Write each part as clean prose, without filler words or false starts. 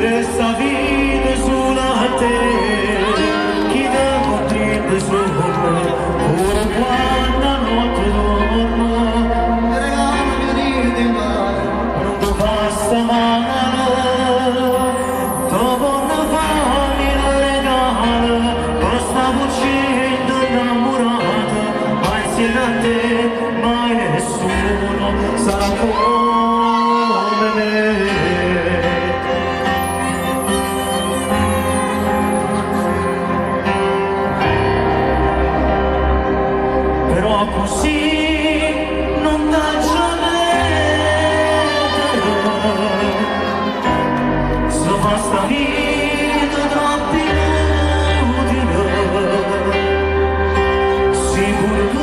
Resta vide sulla te, chi devo triste sopra, ora quando notte dormo, regalami di mare, non ti basta male, dopo una famiglia regala, costa uccidendo innamorata, ma insieme a te mai nessuno sarà come me. Così non taggio mettere, se basta vita troppi inutile, sicuro tu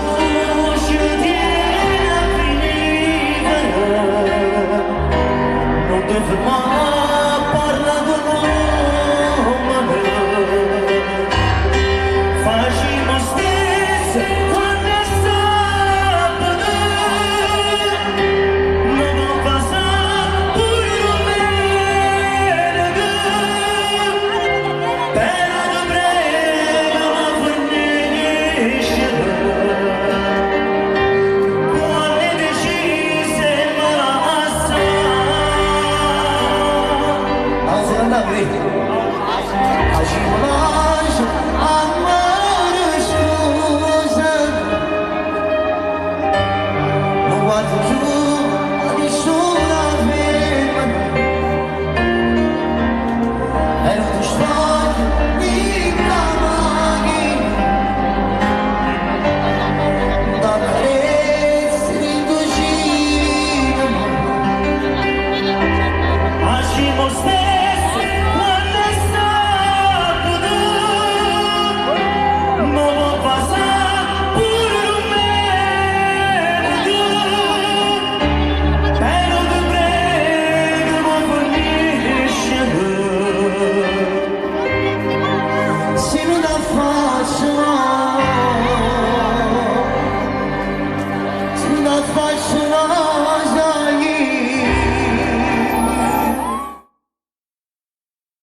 ci tieni a finire, non ti fermare a parlare con me, facciamo stesso. Andate.